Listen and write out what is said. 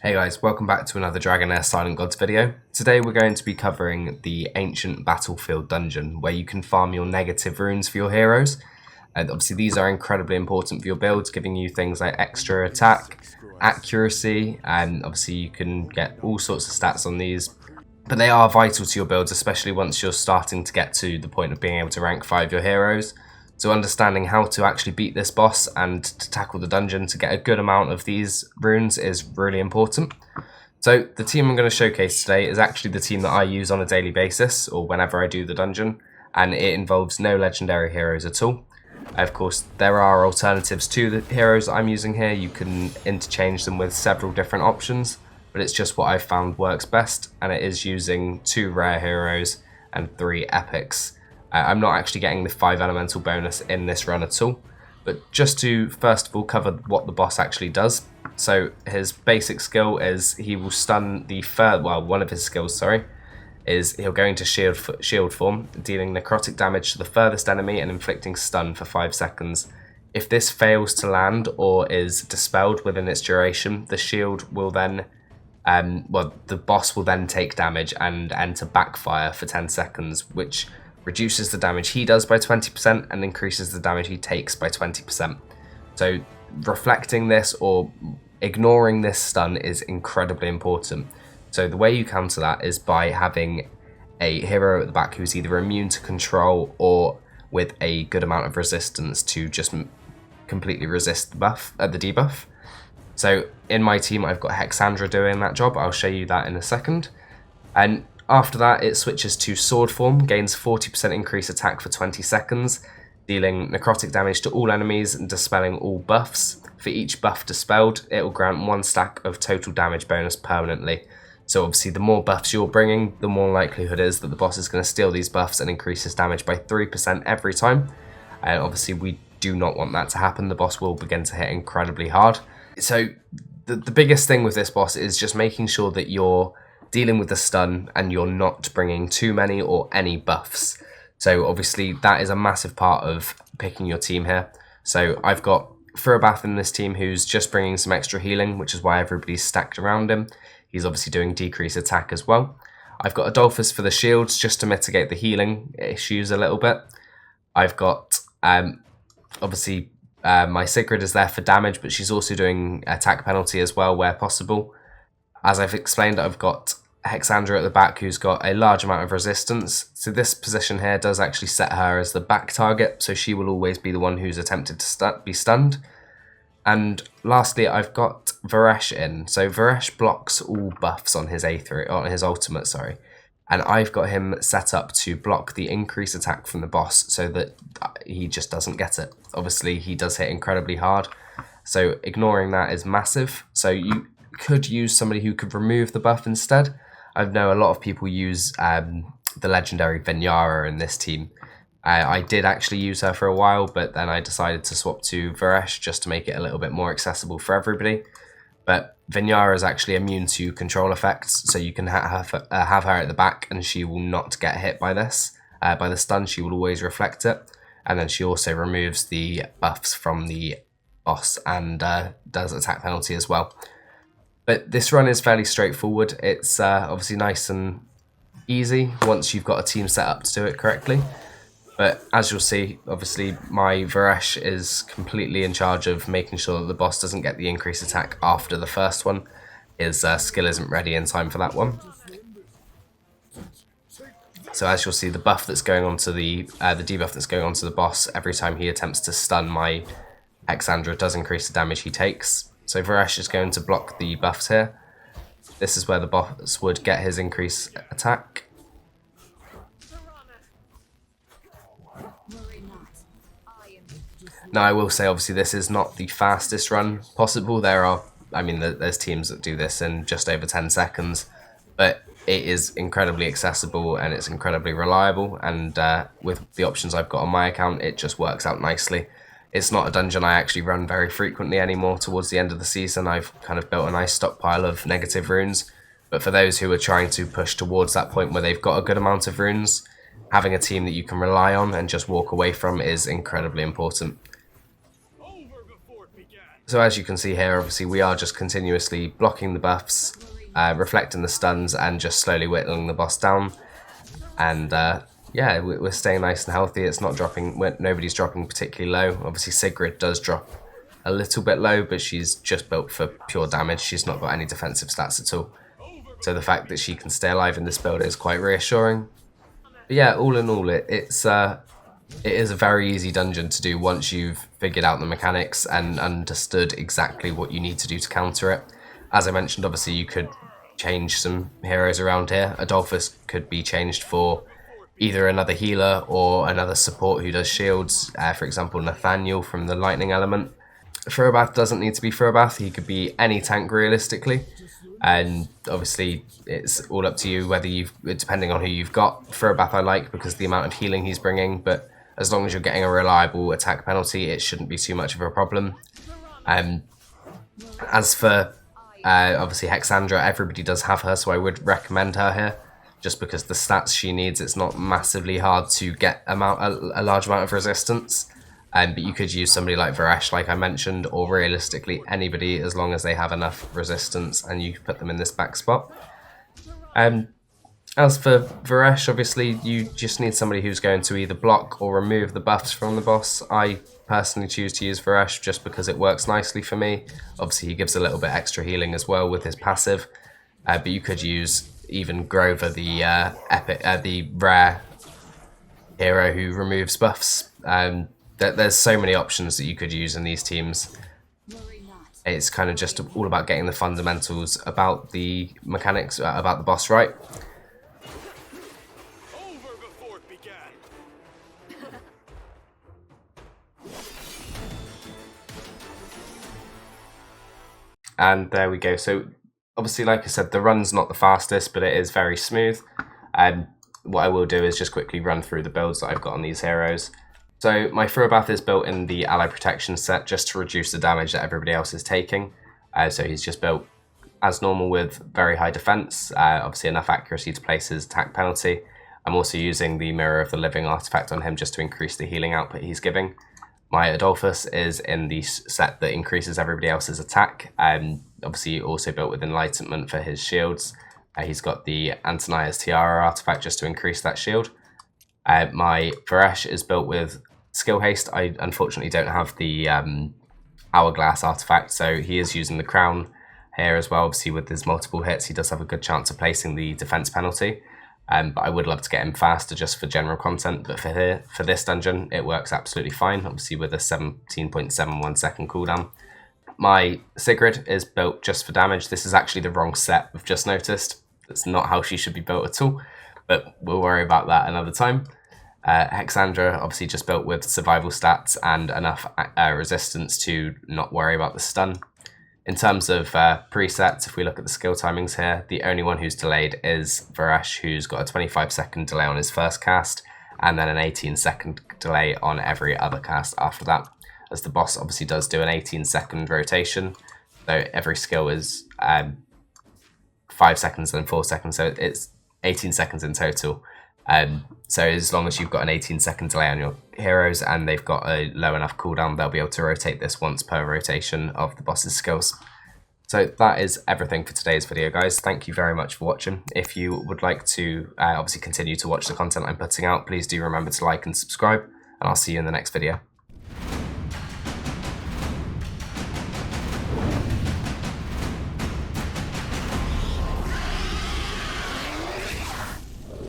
Hey guys, welcome back to another Dragonheir Silent Gods video. Today we're going to be covering the Ancient Battlefield Dungeon, where you can farm your negative runes for your heroes. And obviously these are incredibly important for your builds, giving you things like extra attack, accuracy, and obviously you can get all sorts of stats on these. But they are vital to your builds, especially once you're starting to get to the point of being able to rank 5 your heroes. So understanding how to actually beat this boss and to tackle the dungeon to get a good amount of these runes is really important. So the team I'm going to showcase today is actually the team that I use on a daily basis or whenever I do the dungeon, and it involves no legendary heroes at all. Of course, there are alternatives to the heroes that I'm using here. You can interchange them with several different options, but it's just what I've found works best, and it is using 2 rare heroes and 3 epics. I'm not actually getting the 5 elemental bonus in this run at all, but just to first of all cover what the boss actually does. So his basic skill is he will stun the one of his skills, is he'll go into shield form, dealing necrotic damage to the furthest enemy and inflicting stun for 5 seconds. If this fails to land or is dispelled within its duration, the shield will then the boss will then take damage and enter backfire for 10 seconds, which reduces the damage he does by 20% and increases the damage he takes by 20%. So reflecting this or ignoring this stun is incredibly important. So the way you counter that is by having a hero at the back who's either immune to control or with a good amount of resistance to just completely resist the debuff. So in my team I've got Hexandra doing that job. I'll show you that in a second. And after that, it switches to sword form, gains 40% increased attack for 20 seconds, dealing necrotic damage to all enemies and dispelling all buffs. For each buff dispelled, it will grant 1 stack of total damage bonus permanently. So obviously the more buffs you're bringing, the more likelihood is that the boss is going to steal these buffs and increase his damage by 3% every time. And obviously we do not want that to happen. The boss will begin to hit incredibly hard. So the biggest thing with this boss is just making sure that you're dealing with the stun and you're not bringing too many or any buffs. So obviously that is a massive part of picking your team here. So I've got Furabath in this team who's just bringing some extra healing, which is why everybody's stacked around him. He's obviously doing decreased attack as well. I've got Adolphus for the shields just to mitigate the healing issues a little bit. I've got obviously my Sigrid is there for damage, but she's also doing attack penalty as well where possible. As I've explained, I've got Hexandra at the back who's got a large amount of resistance. So this position here does actually set her as the back target, so she will always be the one who's attempted to be stunned. And lastly, I've got Varesh in. So Varesh blocks all buffs on his ultimate, and I've got him set up to block the increased attack from the boss so that he just doesn't get it. Obviously, he does hit incredibly hard, so ignoring that is massive. So you could use somebody who could remove the buff instead. I know a lot of people use the legendary Vinyara in this team. I did actually use her for a while, but then I decided to swap to Varesh just to make it a little bit more accessible for everybody. But Vinyara is actually immune to control effects, so you can have her at the back and she will not get hit by this. By the stun, she will always reflect it. And then she also removes the buffs from the boss and does attack penalty as well. But this run is fairly straightforward. It's obviously nice and easy once you've got a team set up to do it correctly. But as you'll see, obviously my Varesh is completely in charge of making sure that the boss doesn't get the increased attack after the first one. His skill isn't ready in time for that one. So as you'll see, the buff that's going on to the debuff that's going on to the boss every time he attempts to stun my Hexandra does increase the damage he takes. So Varesh is going to block the buffs here. This is where the boss would get his increased attack. Now I will say obviously this is not the fastest run possible. There's teams that do this in just over 10 seconds, but it is incredibly accessible and it's incredibly reliable, and with the options I've got on my account it just works out nicely. It's not a dungeon I actually run very frequently anymore. Towards the end of the season, I've kind of built a nice stockpile of negative runes. But for those who are trying to push towards that point where they've got a good amount of runes, having a team that you can rely on and just walk away from is incredibly important. So as you can see here, obviously we are just continuously blocking the buffs, reflecting the stuns, and just slowly whittling the boss down. And yeah, we're staying nice and healthy. It's not dropping, nobody's dropping particularly low. Obviously Sigrid does drop a little bit low, but she's just built for pure damage. She's not got any defensive stats at all. So the fact that she can stay alive in this build is quite reassuring. But yeah, all in all, it is a very easy dungeon to do once you've figured out the mechanics and understood exactly what you need to do to counter it. As I mentioned, obviously you could change some heroes around here. Adolphus could be changed for either another healer or another support who does shields. For example, Nathaniel from the lightning element. Ferobath doesn't need to be Ferobath. He could be any tank realistically. And obviously it's all up to you whether depending on who you've got. Ferobath I like because the amount of healing he's bringing, but as long as you're getting a reliable attack penalty, it shouldn't be too much of a problem. As for obviously Hexandra, everybody does have her, so I would recommend her here. Just because the stats she needs, it's not massively hard to get a large amount of resistance. But you could use somebody like Varesh, like I mentioned, or realistically anybody, as long as they have enough resistance and you put them in this back spot. As for Varesh, obviously you just need somebody who's going to either block or remove the buffs from the boss. I personally choose to use Varesh just because it works nicely for me. Obviously he gives a little bit extra healing as well with his passive. But you could use even Grover, the the rare hero who removes buffs. There's so many options that you could use in these teams. It's kind of just all about getting the fundamentals about the mechanics, about the boss right. And there we go. So obviously, like I said, the run's not the fastest, but it is very smooth. And what I will do is just quickly run through the builds that I've got on these heroes. So my Ferobath is built in the ally protection set just to reduce the damage that everybody else is taking. So he's just built as normal with very high defense, obviously enough accuracy to place his attack penalty. I'm also using the Mirror of the Living artifact on him just to increase the healing output he's giving. My Adolphus is in the set that increases everybody else's attack. Obviously also built with Enlightenment for his shields. He's got the Antonia's Tiara artifact just to increase that shield. My Varesh is built with Skill Haste. I unfortunately don't have the Hourglass artifact, so he is using the Crown here as well. Obviously with his multiple hits, he does have a good chance of placing the defense penalty. But I would love to get him faster just for general content, but for this dungeon, it works absolutely fine, obviously with a 17.71 second cooldown. My Sigrid is built just for damage. This is actually the wrong set, I've just noticed. That's not how she should be built at all, but we'll worry about that another time. Hexandra, obviously just built with survival stats and enough resistance to not worry about the stun. In terms of presets, if we look at the skill timings here, the only one who's delayed is Varesh, who's got a 25-second delay on his first cast, and then an 18-second delay on every other cast after that, as the boss obviously does do an 18-second rotation, so every skill is 5 seconds and 4 seconds, so it's 18 seconds in total. So as long as you've got an 18-second delay on your heroes and they've got a low enough cooldown, they'll be able to rotate this once per rotation of the boss's skills. So that is everything for today's video, guys. Thank you very much for watching. If you would like to obviously continue to watch the content I'm putting out, please do remember to like and subscribe, and I'll see you in the next video.